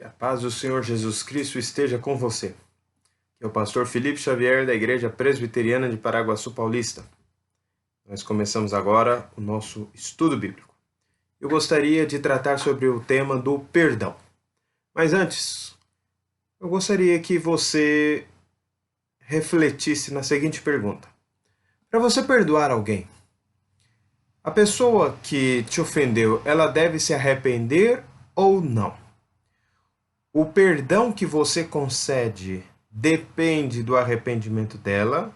Que a paz do Senhor Jesus Cristo esteja com você. Aqui é o pastor Felipe Xavier, da Igreja Presbiteriana de Paraguaçu Paulista. Nós começamos agora o nosso estudo bíblico. Eu gostaria de tratar sobre o tema do perdão. Mas antes, eu gostaria que você refletisse na seguinte pergunta. Para você perdoar alguém, a pessoa que te ofendeu, ela deve se arrepender ou não? O perdão que você concede depende do arrependimento dela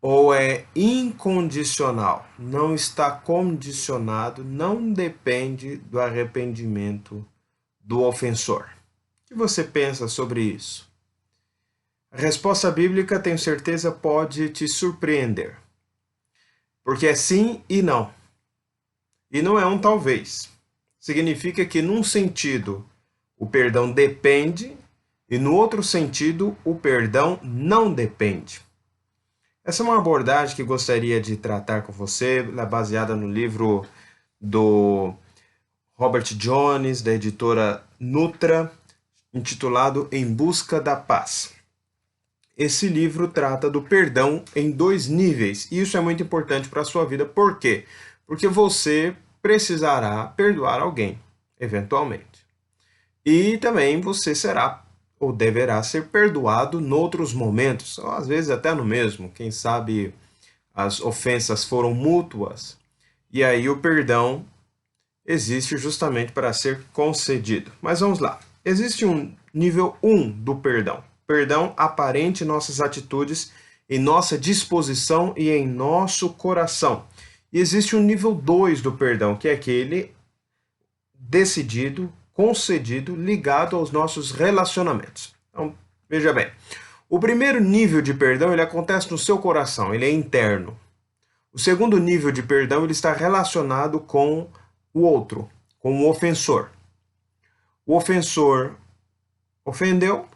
ou é incondicional? Não está condicionado, não depende do arrependimento do ofensor. O que você pensa sobre isso? A resposta bíblica, tenho certeza, pode te surpreender. Porque é sim e não. E não é um talvez. Significa que num sentido o perdão depende e no outro sentido o perdão não depende. Essa é uma abordagem que gostaria de tratar com você, baseada no livro do Robert Jones, da editora Nutra, intitulado Em Busca da Paz. Esse livro trata do perdão em dois níveis, e isso é muito importante para a sua vida. Por quê? Porque você precisará perdoar alguém, eventualmente. E também você será ou deverá ser perdoado noutros momentos, ou às vezes até no mesmo. Quem sabe as ofensas foram mútuas, e aí o perdão existe justamente para ser concedido. Mas vamos lá. Existe um nível 1 do perdão. Perdão aparente em nossas atitudes, em nossa disposição e em nosso coração. E existe um nível 2 do perdão, que é aquele decidido, concedido, ligado aos nossos relacionamentos. Então, veja bem. O primeiro nível de perdão, ele acontece no seu coração, ele é interno. O segundo nível de perdão, ele está relacionado com o outro, com o ofensor. O ofensor ofendeu,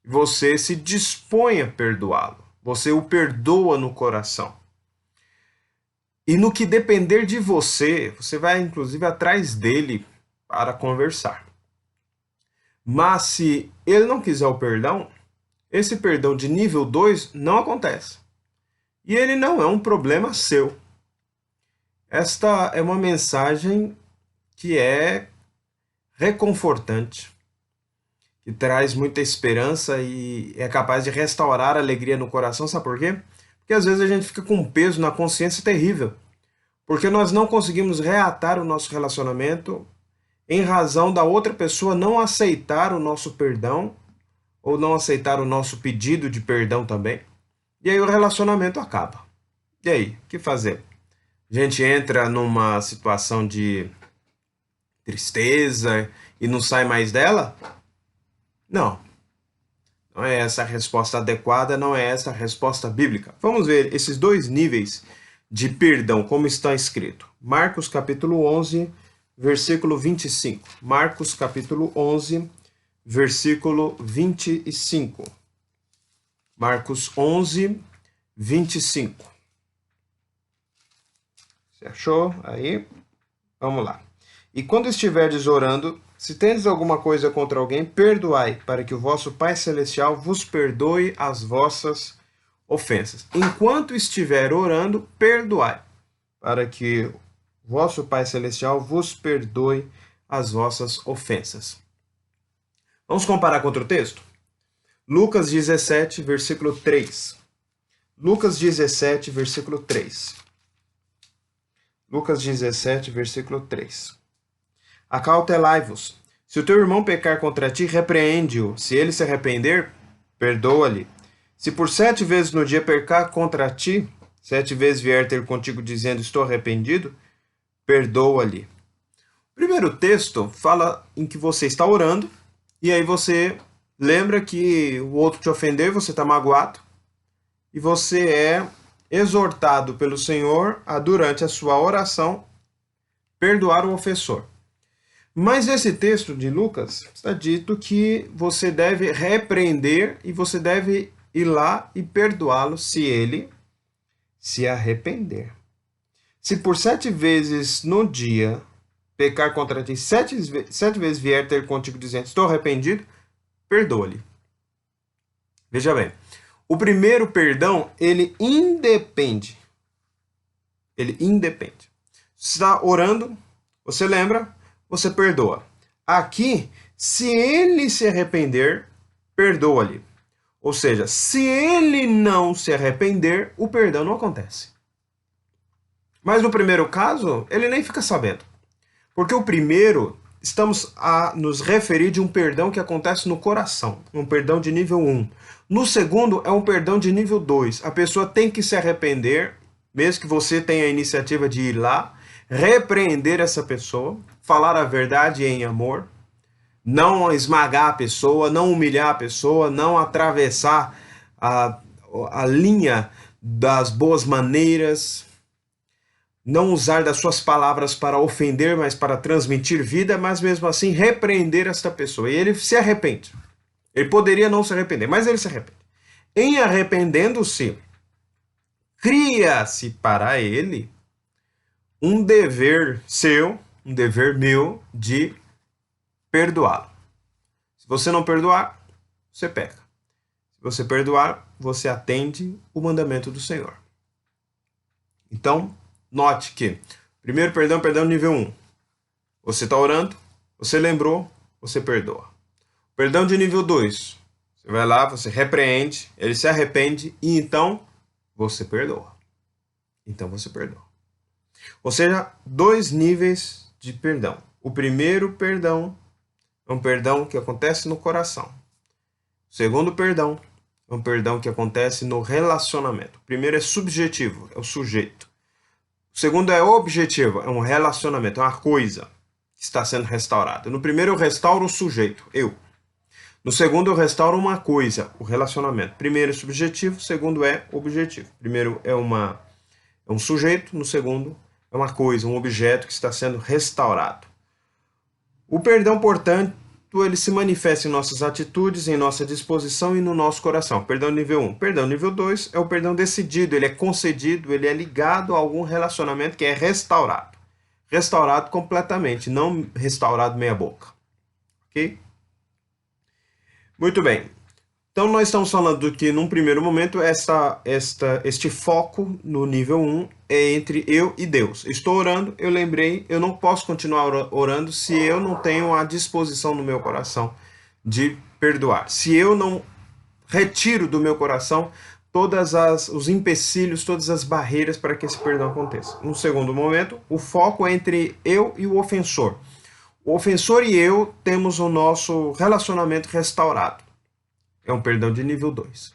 você se dispõe a perdoá-lo. Você o perdoa no coração. E no que depender de você, você vai inclusive atrás dele para conversar. Mas se ele não quiser o perdão, esse perdão de nível 2 não acontece. E ele não é um problema seu. Esta é uma mensagem que é reconfortante, que traz muita esperança e é capaz de restaurar a alegria no coração. Sabe por quê? Porque às vezes a gente fica com um peso na consciência terrível. Porque nós não conseguimos reatar o nosso relacionamento em razão da outra pessoa não aceitar o nosso perdão ou não aceitar o nosso pedido de perdão também. E aí o relacionamento acaba. E aí, o que fazer? A gente entra numa situação de tristeza e não sai mais dela? Não. Não é essa a resposta adequada, não é essa a resposta bíblica. Vamos ver esses dois níveis de perdão, como está escrito. Marcos capítulo 11, versículo 25. Marcos capítulo 11, versículo 25. Marcos 11, 25. Você achou? Aí, vamos lá. E quando estiverdes orando, se tendes alguma coisa contra alguém, perdoai, para que o vosso Pai Celestial vos perdoe as vossas ofensas. Enquanto estiver orando, perdoai, para que o vosso Pai Celestial vos perdoe as vossas ofensas. Vamos comparar com outro texto? Lucas 17, versículo 3. Lucas 17, versículo 3. Lucas 17, versículo 3. Acautelai-vos. Se o teu irmão pecar contra ti, repreende-o. Se ele se arrepender, perdoa-lhe. Se por 7 vezes no dia pecar contra ti, 7 vezes vier ter contigo dizendo, estou arrependido, perdoa-lhe. O primeiro texto fala em que você está orando, e aí você lembra que o outro te ofendeu e você está magoado, e você é exortado pelo Senhor a, durante a sua oração, perdoar o ofensor. Mas esse texto de Lucas está dito que você deve repreender e você deve ir lá e perdoá-lo se ele se arrepender. Se por 7 vezes no dia pecar contra ti 7 vezes vier ter contigo dizendo, estou arrependido, perdoa-lhe. Veja bem, o primeiro perdão, ele independe. Ele independe. Você está orando, você lembra, você perdoa. Aqui, se ele se arrepender, perdoa-lhe. Ou seja, se ele não se arrepender, o perdão não acontece. Mas no primeiro caso, ele nem fica sabendo. Porque o primeiro, estamos a nos referir de um perdão que acontece no coração, um perdão de nível 1. No segundo, é um perdão de nível 2. A pessoa tem que se arrepender, mesmo que você tenha a iniciativa de ir lá, repreender essa pessoa, falar a verdade em amor, não esmagar a pessoa, não humilhar a pessoa, não atravessar a linha das boas maneiras, não usar das suas palavras para ofender, mas para transmitir vida, mas mesmo assim repreender esta pessoa. E ele se arrepende. Ele poderia não se arrepender, mas ele se arrepende. Em arrependendo-se, cria-se para ele um dever seu, um dever meu, de perdoá-lo. Se você não perdoar, você peca. Se você perdoar, você atende o mandamento do Senhor. Então, note que primeiro perdão nível 1. Você está orando, você lembrou, você perdoa. Perdão de nível 2. Você vai lá, você repreende, ele se arrepende e então você perdoa. Então você perdoa. Ou seja, 2 níveis de perdão. O primeiro perdão é um perdão que acontece no coração. O segundo perdão é um perdão que acontece no relacionamento. O primeiro é subjetivo, é o sujeito. O segundo é objetivo, é um relacionamento, é uma coisa que está sendo restaurada. No primeiro eu restauro o sujeito, eu. No segundo eu restauro uma coisa, o relacionamento. Primeiro é subjetivo, segundo é objetivo. Primeiro é um sujeito, no segundo é uma coisa, um objeto que está sendo restaurado. O perdão, portanto, ele se manifesta em nossas atitudes, em nossa disposição e no nosso coração. Perdão nível 1. Perdão nível 2 é o perdão decidido, ele é concedido, ele é ligado a algum relacionamento que é restaurado. Restaurado completamente, não restaurado meia boca. Ok? Muito bem. Então nós estamos falando que num primeiro momento este foco no nível 1 é entre eu e Deus. Estou orando, eu lembrei, eu não posso continuar orando se eu não tenho a disposição no meu coração de perdoar. Se eu não retiro do meu coração os empecilhos, todas as barreiras para que esse perdão aconteça. No segundo momento, o foco é entre eu e o ofensor. O ofensor e eu temos o nosso relacionamento restaurado. É um perdão de nível 2.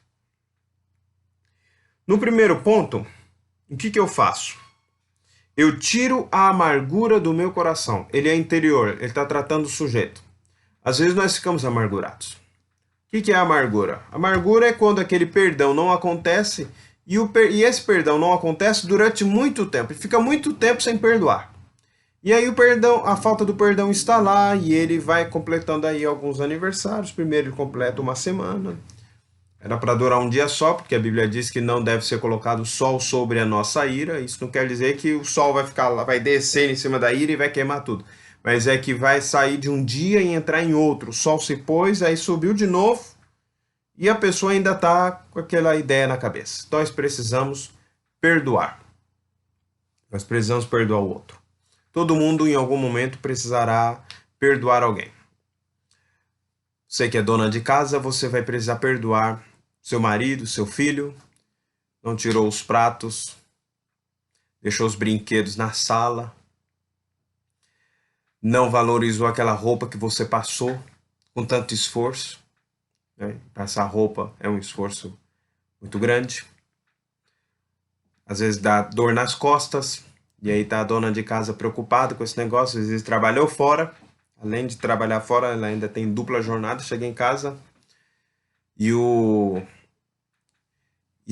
No primeiro ponto, o que eu faço? Eu tiro a amargura do meu coração. Ele é interior, ele está tratando o sujeito. Às vezes nós ficamos amargurados. O que é a amargura? A amargura é quando aquele perdão não acontece e esse perdão não acontece durante muito tempo. Ele fica muito tempo sem perdoar. E aí a falta do perdão está lá e ele vai completando aí alguns aniversários. Primeiro ele completa uma semana. Era para durar um dia só, porque a Bíblia diz que não deve ser colocado sol sobre a nossa ira. Isso não quer dizer que o sol vai ficar lá, vai descer em cima da ira e vai queimar tudo. Mas é que vai sair de um dia e entrar em outro. O sol se pôs, aí subiu de novo e a pessoa ainda está com aquela ideia na cabeça. Então nós precisamos perdoar. Nós precisamos perdoar o outro. Todo mundo, em algum momento, precisará perdoar alguém. Você que é dona de casa, você vai precisar perdoar seu marido, seu filho, não tirou os pratos, deixou os brinquedos na sala, não valorizou aquela roupa que você passou com tanto esforço. Né? Passar roupa é um esforço muito grande. Às vezes dá dor nas costas. E aí tá a dona de casa preocupada com esse negócio, às vezes trabalhou fora, além de trabalhar fora, ela ainda tem dupla jornada, chega em casa e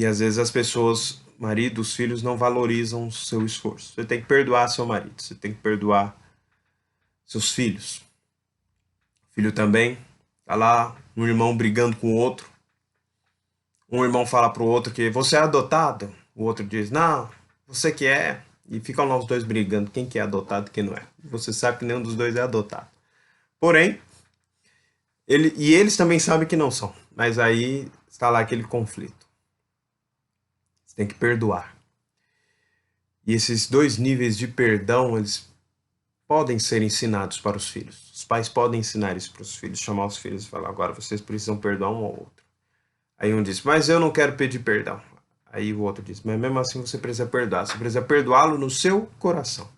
às vezes as pessoas, marido, os filhos não valorizam o seu esforço. Você tem que perdoar seu marido, você tem que perdoar seus filhos. O filho também tá lá, um irmão brigando com o outro. Um irmão fala pro outro que você é adotado, o outro diz, não, você que é. E ficam lá os dois brigando, quem que é adotado e quem não é. Você sabe que nenhum dos dois é adotado. Porém, eles também sabem que não são. Mas aí está lá aquele conflito. Você tem que perdoar. E esses dois níveis de perdão, eles podem ser ensinados para os filhos. Os pais podem ensinar isso para os filhos, chamar os filhos e falar, agora vocês precisam perdoar um ao outro. Aí um diz, mas eu não quero pedir perdão. Aí o outro diz, mas mesmo assim você precisa perdoar. Você precisa perdoá-lo no seu coração.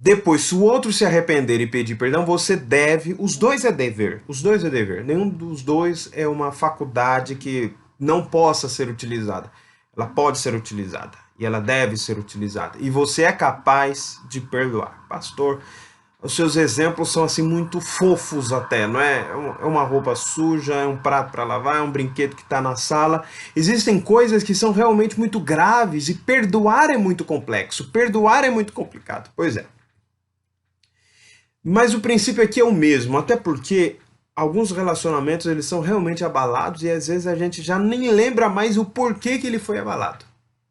Depois, se o outro se arrepender e pedir perdão, você deve. Os dois é dever. Os dois é dever. Nenhum dos dois é uma faculdade que não possa ser utilizada. Ela pode ser utilizada. E ela deve ser utilizada. E você é capaz de perdoar. Pastor, os seus exemplos são assim muito fofos até, não é? É uma roupa suja, é um prato para lavar, é um brinquedo que está na sala. Existem coisas que são realmente muito graves e perdoar é muito complexo. Perdoar é muito complicado. Pois é. Mas o princípio aqui é o mesmo, até porque alguns relacionamentos eles são realmente abalados e às vezes a gente já nem lembra mais o porquê que ele foi abalado.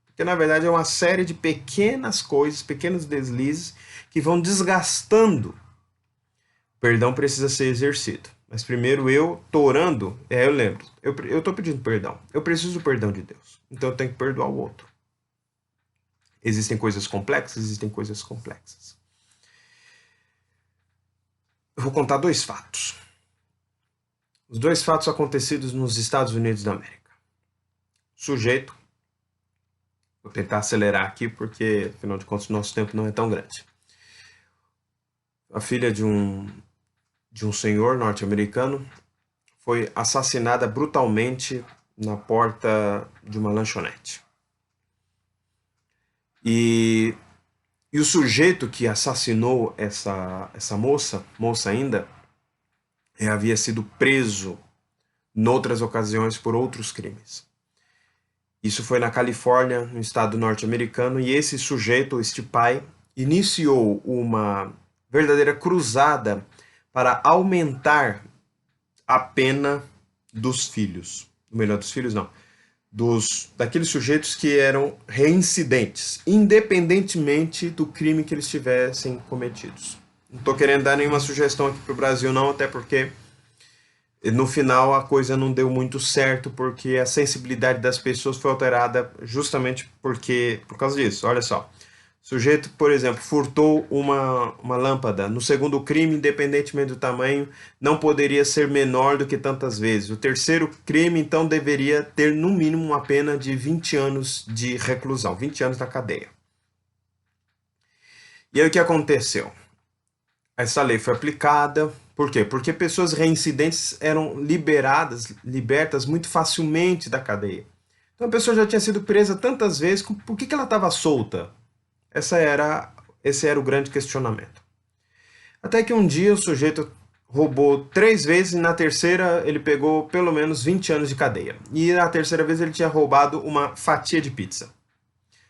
Porque na verdade é uma série de pequenas coisas, pequenos deslizes que vão desgastando. O perdão precisa ser exercido. Mas primeiro eu tô orando, eu lembro, eu tô pedindo perdão. Eu preciso do perdão de Deus. Então eu tenho que perdoar o outro. Existem coisas complexas, existem coisas complexas. Eu vou contar dois fatos. Os dois fatos acontecidos nos Estados Unidos da América. Sujeito, vou tentar acelerar aqui porque, afinal de contas, o nosso tempo não é tão grande. A filha de um senhor norte-americano foi assassinada brutalmente na porta de uma lanchonete. E o sujeito que assassinou essa moça ainda, havia sido preso noutras ocasiões por outros crimes. Isso foi na Califórnia, no estado norte-americano, e esse sujeito, este pai, iniciou uma verdadeira cruzada para aumentar a pena dos filhos. Melhor, dos filhos não. Daqueles sujeitos que eram reincidentes, independentemente do crime que eles tivessem cometidos. Não estou querendo dar nenhuma sugestão aqui para o Brasil, não, até porque no final a coisa não deu muito certo, porque a sensibilidade das pessoas foi alterada justamente por causa disso. Olha só. O sujeito, por exemplo, furtou uma lâmpada. No segundo crime, independentemente do tamanho, não poderia ser menor do que tantas vezes. O terceiro crime, então, deveria ter, no mínimo, uma pena de 20 anos de reclusão, 20 anos na cadeia. E aí o que aconteceu? Essa lei foi aplicada. Por quê? Porque pessoas reincidentes eram libertas muito facilmente da cadeia. Então a pessoa já tinha sido presa tantas vezes, por que ela estava solta? Esse era o grande questionamento. Até que um dia o sujeito roubou 3 vezes e na terceira ele pegou pelo menos 20 anos de cadeia. E na terceira vez ele tinha roubado uma fatia de pizza.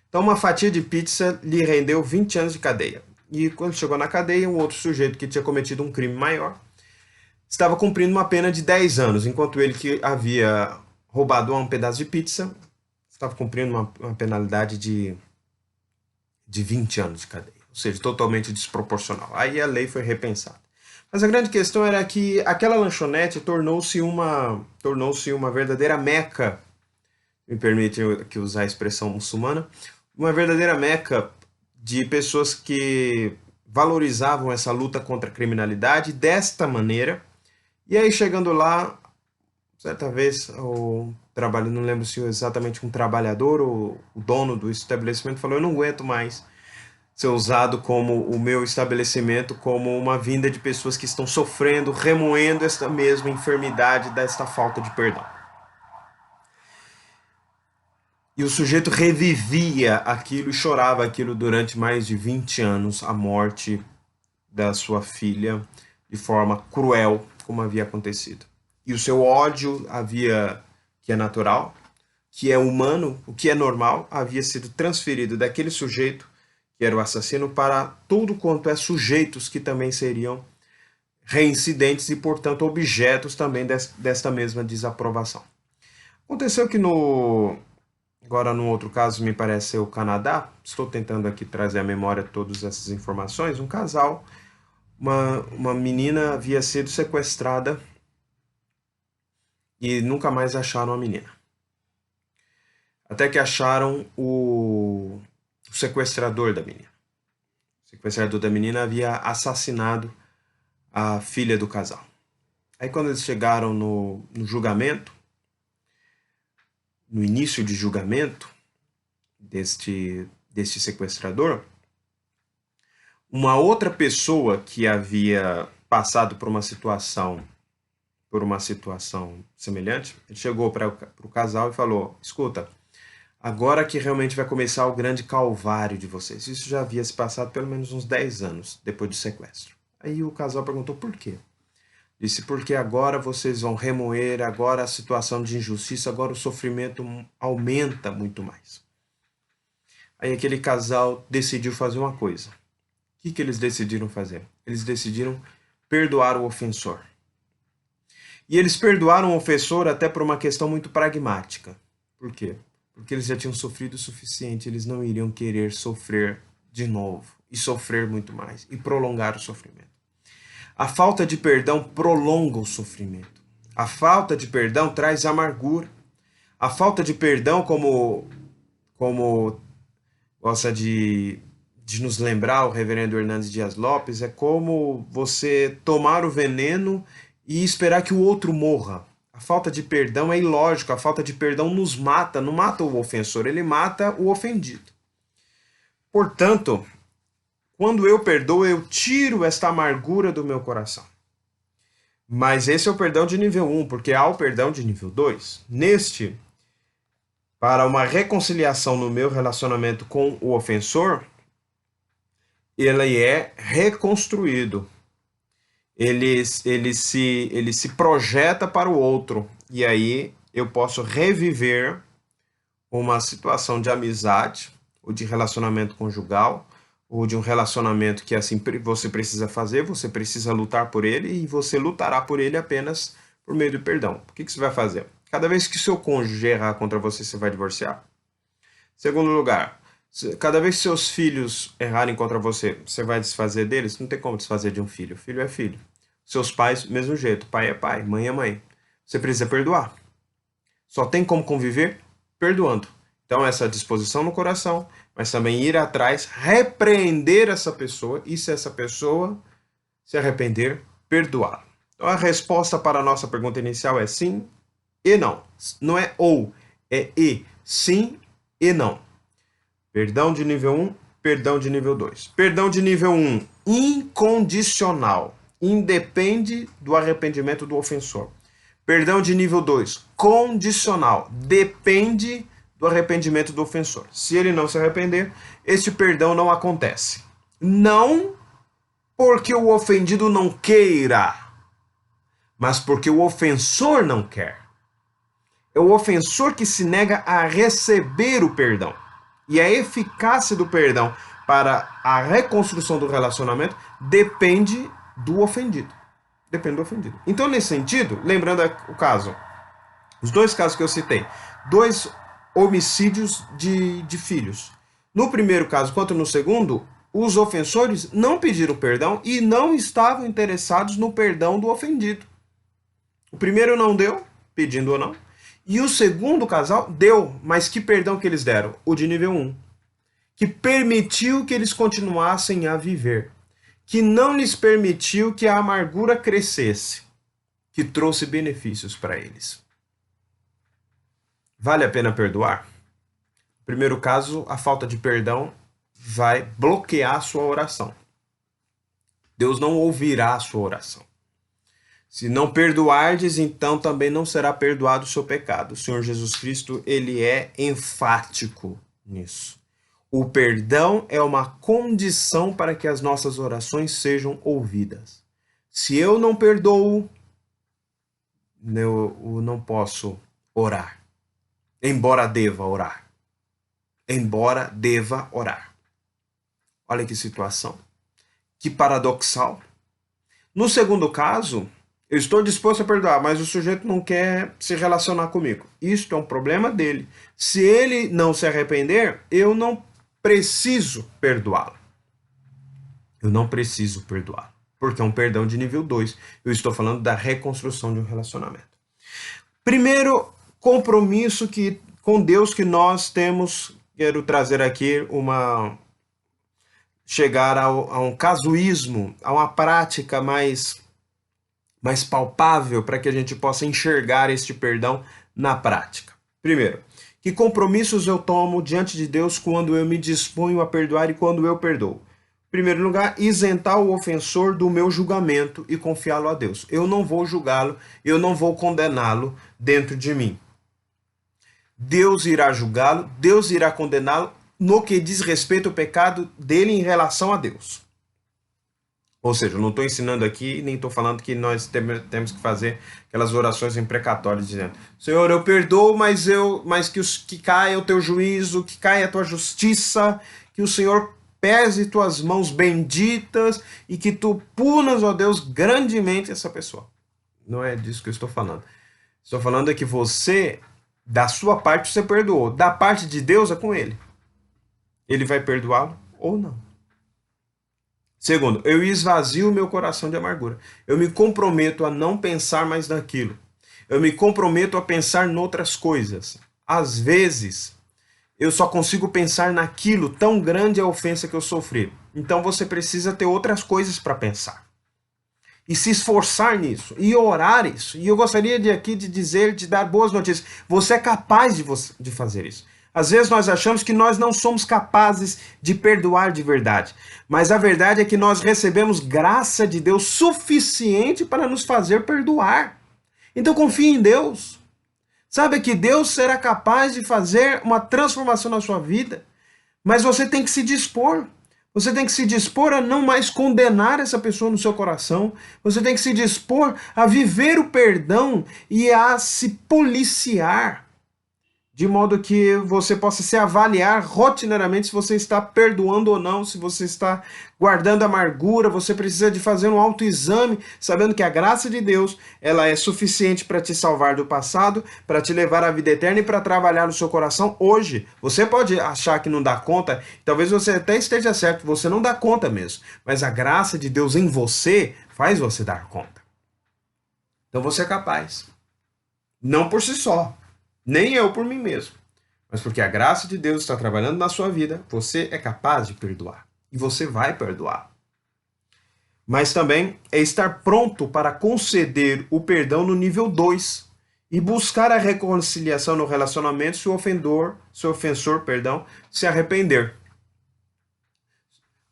Então uma fatia de pizza lhe rendeu 20 anos de cadeia. E quando chegou na cadeia, um outro sujeito que tinha cometido um crime maior estava cumprindo uma pena de 10 anos, enquanto ele que havia roubado um pedaço de pizza estava cumprindo uma penalidade de 20 anos de cadeia, ou seja, totalmente desproporcional. Aí a lei foi repensada. Mas a grande questão era que aquela lanchonete tornou-se uma verdadeira meca, me permite aqui usar a expressão muçulmana, uma verdadeira meca de pessoas que valorizavam essa luta contra a criminalidade desta maneira. E aí chegando lá, certa vez não lembro se exatamente um trabalhador ou o dono do estabelecimento falou, eu não aguento mais ser usado como o meu estabelecimento como uma vinda de pessoas que estão sofrendo, remoendo esta mesma enfermidade desta falta de perdão. E o sujeito revivia aquilo e chorava aquilo durante mais de 20 anos, a morte da sua filha, de forma cruel, como havia acontecido. E o seu ódio que é natural, que é humano, o que é normal, havia sido transferido daquele sujeito, que era o assassino, para tudo quanto é sujeitos que também seriam reincidentes e, portanto, objetos também desta mesma desaprovação. Aconteceu que Agora, no outro caso, me parece ser o Canadá. Estou tentando aqui trazer à memória todas essas informações. Um casal, uma menina havia sido sequestrada e nunca mais acharam a menina. Até que acharam o sequestrador da menina. O sequestrador da menina havia assassinado a filha do casal. Aí quando eles chegaram no julgamento, no início de julgamento deste sequestrador, uma outra pessoa que havia passado por uma situação semelhante, ele chegou para o casal e falou: escuta, agora que realmente vai começar o grande calvário de vocês. Isso já havia se passado pelo menos uns 10 anos depois do sequestro. Aí o casal perguntou por quê. Disse, porque agora vocês vão remoer, agora a situação de injustiça, agora o sofrimento aumenta muito mais. Aí aquele casal decidiu fazer uma coisa. O que eles decidiram fazer? Eles decidiram perdoar o ofensor. E eles perdoaram o ofensor até por uma questão muito pragmática. Por quê? Porque eles já tinham sofrido o suficiente, eles não iriam querer sofrer de novo, e sofrer muito mais, e prolongar o sofrimento. A falta de perdão prolonga o sofrimento. A falta de perdão traz amargura. A falta de perdão, como gosta de nos lembrar o reverendo Hernandes Dias Lopes, é como você tomar o veneno e esperar que o outro morra. A falta de perdão é ilógica, a falta de perdão nos mata, não mata o ofensor, ele mata o ofendido. Portanto, quando eu perdoo, eu tiro esta amargura do meu coração. Mas esse é o perdão de nível 1, porque há o perdão de nível 2. Neste, para uma reconciliação no meu relacionamento com o ofensor, ele é reconstruído. Ele se projeta para o outro. E aí eu posso reviver uma situação de amizade, ou de relacionamento conjugal, ou de um relacionamento que assim você precisa fazer, você precisa lutar por ele, e você lutará por ele apenas por meio do perdão. O que você vai fazer? Cada vez que seu cônjuge errar contra você, você vai divorciar. Segundo lugar, cada vez que seus filhos errarem contra você, você vai desfazer deles? Não tem como desfazer de um filho. Filho é filho. Seus pais, mesmo jeito. Pai é pai, mãe é mãe. Você precisa perdoar. Só tem como conviver perdoando. Então, essa disposição no coração, mas também ir atrás, repreender essa pessoa, e se essa pessoa se arrepender, perdoá-la. Então, a resposta para a nossa pergunta inicial é sim e não. Não é ou, é e. Sim e não. Perdão de nível 1, perdão de nível 2. Perdão de nível 1, incondicional. Independe do arrependimento do ofensor. Perdão de nível 2, condicional. Depende do arrependimento do ofensor. Se ele não se arrepender, este perdão não acontece. Não porque o ofendido não queira, mas porque o ofensor não quer. É o ofensor que se nega a receber o perdão. E a eficácia do perdão para a reconstrução do relacionamento depende do ofendido. Depende do ofendido. Então, nesse sentido, lembrando o caso, os dois casos que eu citei, 2 homicídios de filhos. No primeiro caso, quanto no segundo, os ofensores não pediram perdão e não estavam interessados no perdão do ofendido. O primeiro não deu, pedindo ou não, e o segundo casal deu, mas que perdão que eles deram? O de nível 1, que permitiu que eles continuassem a viver, que não lhes permitiu que a amargura crescesse, que trouxe benefícios para eles. Vale a pena perdoar? No primeiro caso, a falta de perdão vai bloquear a sua oração. Deus não ouvirá a sua oração. Se não perdoardes, então também não será perdoado o seu pecado. O Senhor Jesus Cristo, ele é enfático nisso. O perdão é uma condição para que as nossas orações sejam ouvidas. Se eu não perdoo, eu não posso orar. Embora deva orar. Embora deva orar. Olha que situação. Que paradoxal. No segundo caso, Eu estou disposto a perdoar, mas o sujeito não quer se relacionar comigo. Isto é um problema dele. Se ele não se arrepender, eu não preciso perdoá-lo. Eu não preciso perdoá-lo, porque é um perdão de nível 2. Eu estou falando da reconstrução de um relacionamento. Primeiro compromisso com Deus que nós temos, quero trazer aqui chegar a um casuísmo, a uma prática mais palpável para que a gente possa enxergar este perdão na prática. Primeiro, que compromissos eu tomo diante de Deus quando eu me disponho a perdoar e quando eu perdoo? Em primeiro lugar, isentar o ofensor do meu julgamento e confiá-lo a Deus. Eu não vou julgá-lo, eu não vou condená-lo dentro de mim. Deus irá julgá-lo, Deus irá condená-lo no que diz respeito ao pecado dele em relação a Deus. Ou seja, eu não estou ensinando aqui, nem estou falando que nós temos que fazer aquelas orações imprecatórias dizendo: Senhor, eu perdoo, mas que caia o teu juízo, que caia a tua justiça, que o Senhor pese tuas mãos benditas e que tu punas, ó Deus, grandemente essa pessoa. Não é disso que eu estou falando. Estou falando é que você, da sua parte, você perdoou. Da parte de Deus é com ele. Ele vai perdoá-lo ou não. Segundo, eu esvazio o meu coração de amargura. Eu me comprometo a não pensar mais naquilo. Eu me comprometo a pensar noutras coisas. Às vezes, eu só consigo pensar naquilo, tão grande é a ofensa que eu sofri. Então você precisa ter outras coisas para pensar. E se esforçar nisso, e orar isso. E eu gostaria de dar boas notícias. Você é capaz de fazer isso. Às vezes nós achamos que nós não somos capazes de perdoar de verdade. Mas a verdade é que nós recebemos graça de Deus suficiente para nos fazer perdoar. Então confie em Deus. Sabe que Deus será capaz de fazer uma transformação na sua vida. Mas você tem que se dispor. Você tem que se dispor a não mais condenar essa pessoa no seu coração. Você tem que se dispor a viver o perdão e a se policiar. De modo que você possa se avaliar rotineiramente se você está perdoando ou não, se você está guardando amargura. Você precisa de fazer um autoexame, sabendo que a graça de Deus ela é suficiente para te salvar do passado, para te levar à vida eterna e para trabalhar no seu coração hoje. Você pode achar que não dá conta, talvez você até esteja certo, você não dá conta mesmo, mas a graça de Deus em você faz você dar conta. Então você é capaz. Não por si só. Nem eu por mim mesmo, mas porque a graça de Deus está trabalhando na sua vida, você é capaz de perdoar. E você vai perdoar. Mas também é estar pronto para conceder o perdão no nível 2 e buscar a reconciliação no relacionamento se o ofensor, se arrepender.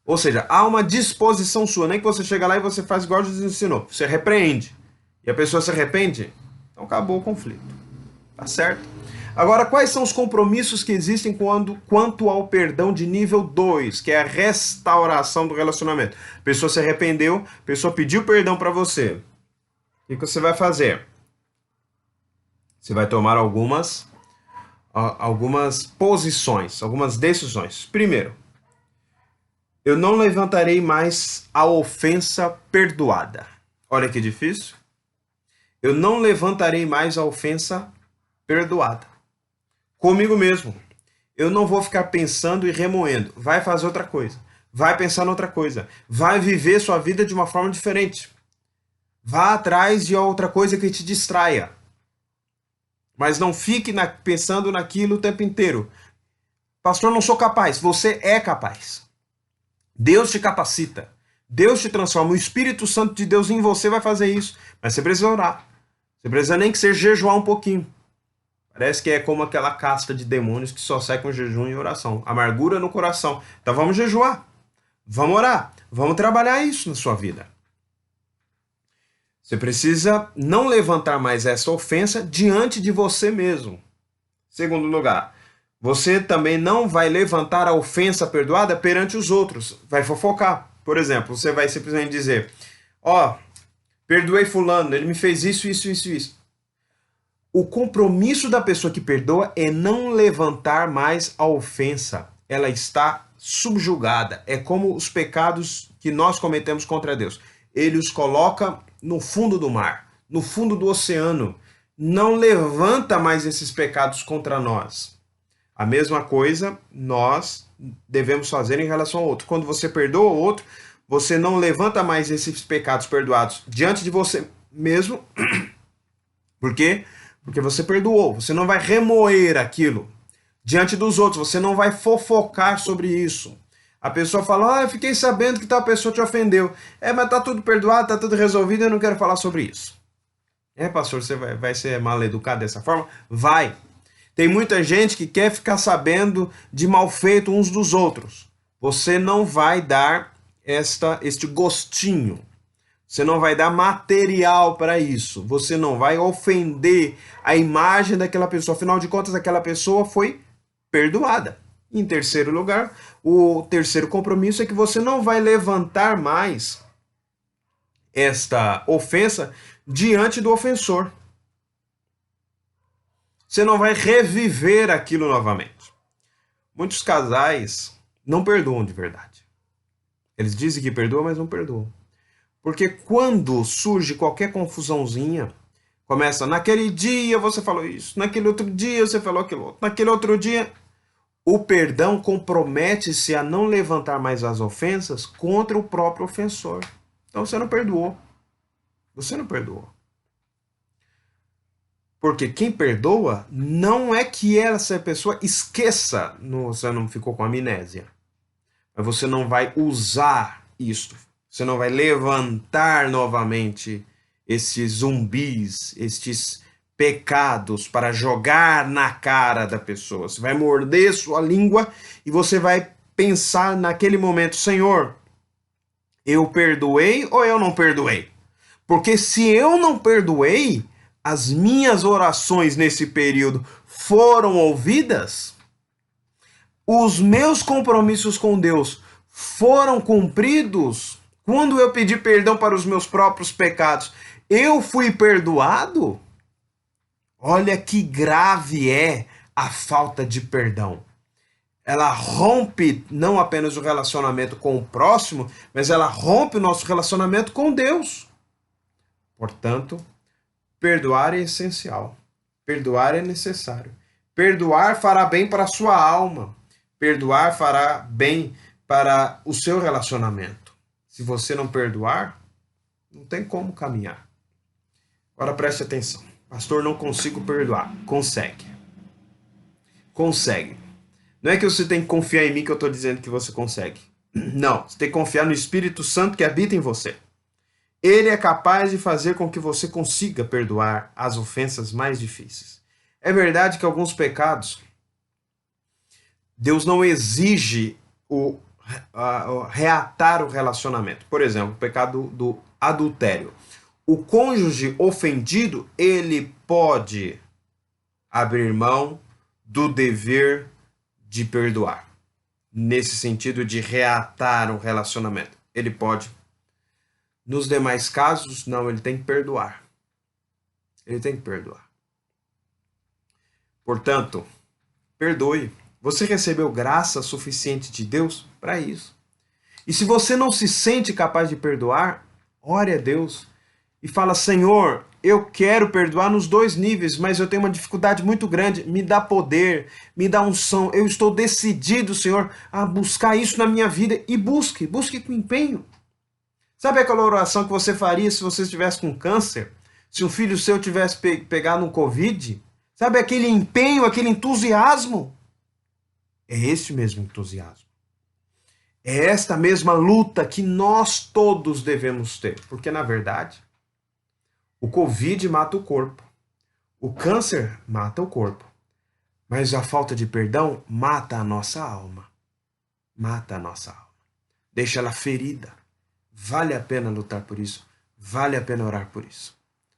Ou seja, há uma disposição sua, nem que você chega lá e você faz igual Jesus ensinou. Você repreende e a pessoa se arrepende, então acabou o conflito. Tá certo? Agora, quais são os compromissos que existem quanto ao perdão de nível 2, que é a restauração do relacionamento? A pessoa se arrependeu, a pessoa pediu perdão para você. O que você vai fazer? Você vai tomar algumas posições, algumas decisões. Primeiro, eu não levantarei mais a ofensa perdoada. Olha que difícil. Eu não levantarei mais a ofensa perdoada. Comigo mesmo. Eu não vou ficar pensando e remoendo. Vai fazer outra coisa. Vai pensar em outra coisa. Vai viver sua vida de uma forma diferente. Vá atrás de outra coisa que te distraia. Mas não fique pensando naquilo o tempo inteiro. Pastor, não sou capaz. Você é capaz. Deus te capacita. Deus te transforma. O Espírito Santo de Deus em você vai fazer isso. Mas você precisa orar. Você precisa nem que seja jejuar um pouquinho. Parece que é como aquela casta de demônios que só sai com jejum e oração. Amargura no coração. Então vamos jejuar. Vamos orar. Vamos trabalhar isso na sua vida. Você precisa não levantar mais essa ofensa diante de você mesmo. Segundo lugar, você também não vai levantar a ofensa perdoada perante os outros. Vai fofocar. Por exemplo, você vai simplesmente dizer: perdoei fulano, ele me fez isso, isso, isso, isso. O compromisso da pessoa que perdoa é não levantar mais a ofensa. Ela está subjugada. É como os pecados que nós cometemos contra Deus. Ele os coloca no fundo do mar. no fundo do oceano, não levanta mais esses pecados contra nós. A mesma coisa nós devemos fazer em relação ao outro. Quando você perdoa o outro, você não levanta mais esses pecados perdoados diante de você mesmo. Por quê? Porque você perdoou. Você não vai remoer aquilo diante dos outros. Você não vai fofocar sobre isso. A pessoa fala, eu fiquei sabendo que tal pessoa te ofendeu. Mas tá tudo perdoado, tá tudo resolvido, eu não quero falar sobre isso. Pastor, você vai ser mal educado dessa forma? Vai. Tem muita gente que quer ficar sabendo de mal feito uns dos outros. Você não vai dar este gostinho. Você não vai dar material para isso. Você não vai ofender a imagem daquela pessoa. Afinal de contas, aquela pessoa foi perdoada. Em terceiro lugar, o terceiro compromisso é que você não vai levantar mais esta ofensa diante do ofensor. Você não vai reviver aquilo novamente. Muitos casais não perdoam de verdade. Eles dizem que perdoam, mas não perdoam. Porque quando surge qualquer confusãozinha, começa, naquele dia você falou isso, naquele outro dia você falou aquilo outro, naquele outro dia... O perdão compromete-se a não levantar mais as ofensas contra o próprio ofensor. Então você não perdoou. Você não perdoou. Porque quem perdoa não é que essa pessoa esqueça, você não ficou com amnésia. Mas você não vai usar isto. Você não vai levantar novamente esses zumbis, estes pecados para jogar na cara da pessoa. Você vai morder sua língua e você vai pensar naquele momento, Senhor, eu perdoei ou eu não perdoei? Porque se eu não perdoei, as minhas orações nesse período foram ouvidas? Os meus compromissos com Deus foram cumpridos? Quando eu pedi perdão para os meus próprios pecados, eu fui perdoado? Olha que grave é a falta de perdão. Ela rompe não apenas o relacionamento com o próximo, mas ela rompe o nosso relacionamento com Deus. Portanto, perdoar é essencial. Perdoar é necessário. Perdoar fará bem para a sua alma. Perdoar fará bem para o seu relacionamento. Se você não perdoar, não tem como caminhar. Agora preste atenção. Pastor, não consigo perdoar. Consegue. Consegue. Não é que você tem que confiar em mim que eu estou dizendo que você consegue. Não, você tem que confiar no Espírito Santo que habita em você. Ele é capaz de fazer com que você consiga perdoar as ofensas mais difíceis. É verdade que alguns pecados, Deus não exige reatar o relacionamento. Por exemplo, o pecado do adultério. O cônjuge ofendido, ele pode abrir mão do dever de perdoar. Nesse sentido de reatar o relacionamento. Ele pode. Nos demais casos, não, ele tem que perdoar. Ele tem que perdoar. Portanto, perdoe. Você recebeu graça suficiente de Deus para isso. E se você não se sente capaz de perdoar, ore a Deus e fala, Senhor, eu quero perdoar nos dois níveis, mas eu tenho uma dificuldade muito grande. Me dá poder, me dá unção. Eu estou decidido, Senhor, a buscar isso na minha vida. E busque com empenho. Sabe aquela oração que você faria se você estivesse com câncer? Se um filho seu tivesse pegado um Covid? Sabe aquele empenho, aquele entusiasmo? É esse mesmo entusiasmo. É esta mesma luta que nós todos devemos ter. Porque, na verdade, o Covid mata o corpo. O câncer mata o corpo. Mas a falta de perdão mata a nossa alma. Mata a nossa alma. Deixa ela ferida. Vale a pena lutar por isso. Vale a pena orar por isso.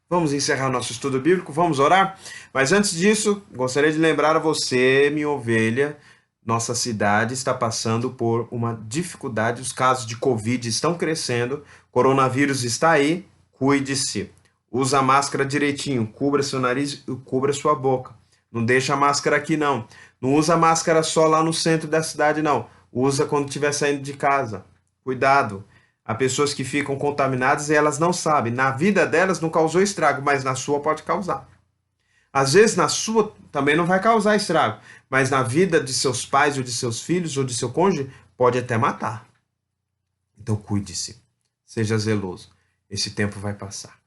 Vamos encerrar nosso estudo bíblico. Vamos orar? Mas antes disso, gostaria de lembrar a você, minha ovelha, nossa cidade está passando por uma dificuldade. Os casos de Covid estão crescendo. Coronavírus está aí. Cuide-se. Usa a máscara direitinho, cubra seu nariz e cubra sua boca. Não deixa a máscara aqui, não. Não usa a máscara só lá no centro da cidade, não. Usa quando estiver saindo de casa. Cuidado. Há pessoas que ficam contaminadas e elas não sabem. Na vida delas não causou estrago, mas na sua pode causar. Às vezes na sua também não vai causar estrago, mas na vida de seus pais ou de seus filhos ou de seu cônjuge pode até matar. Então cuide-se, seja zeloso. Esse tempo vai passar.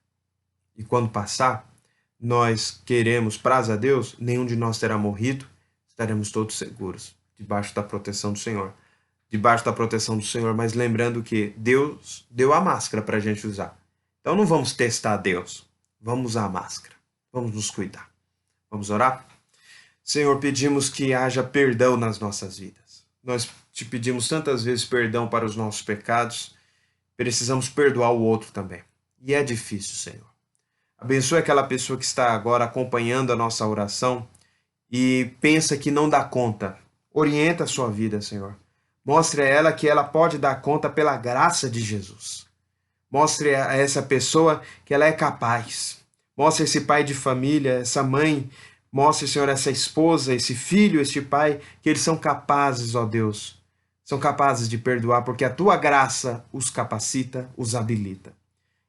E quando passar, nós queremos, praze a Deus, nenhum de nós terá morrido, estaremos todos seguros, debaixo da proteção do Senhor. Debaixo da proteção do Senhor, mas lembrando que Deus deu a máscara para a gente usar. Então não vamos testar Deus, vamos usar a máscara, vamos nos cuidar. Vamos orar? Senhor, pedimos que haja perdão nas nossas vidas. Nós te pedimos tantas vezes perdão para os nossos pecados, precisamos perdoar o outro também. E é difícil, Senhor. Abençoe aquela pessoa que está agora acompanhando a nossa oração e pensa que não dá conta. Orienta a sua vida, Senhor. Mostre a ela que ela pode dar conta pela graça de Jesus. Mostre a essa pessoa que ela é capaz. Mostre esse pai de família, essa mãe. Mostre, Senhor, essa esposa, esse filho, este pai, que eles são capazes, ó Deus. São capazes de perdoar, porque a tua graça os capacita, os habilita.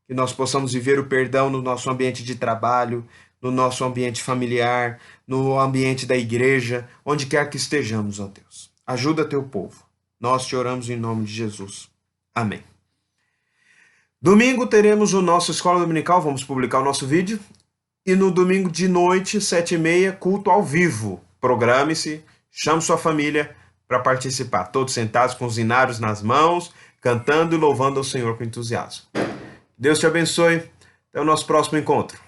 Que nós possamos viver o perdão no nosso ambiente de trabalho, no nosso ambiente familiar, no ambiente da igreja, onde quer que estejamos, ó Deus. Ajuda teu povo. Nós te oramos em nome de Jesus. Amém. Domingo teremos o nosso Escola Dominical, vamos publicar o nosso vídeo. E no domingo de noite, 7h30, culto ao vivo. Programe-se, chame sua família para participar. Todos sentados com os inários nas mãos, cantando e louvando ao Senhor com entusiasmo. Deus te abençoe. Até o nosso próximo encontro.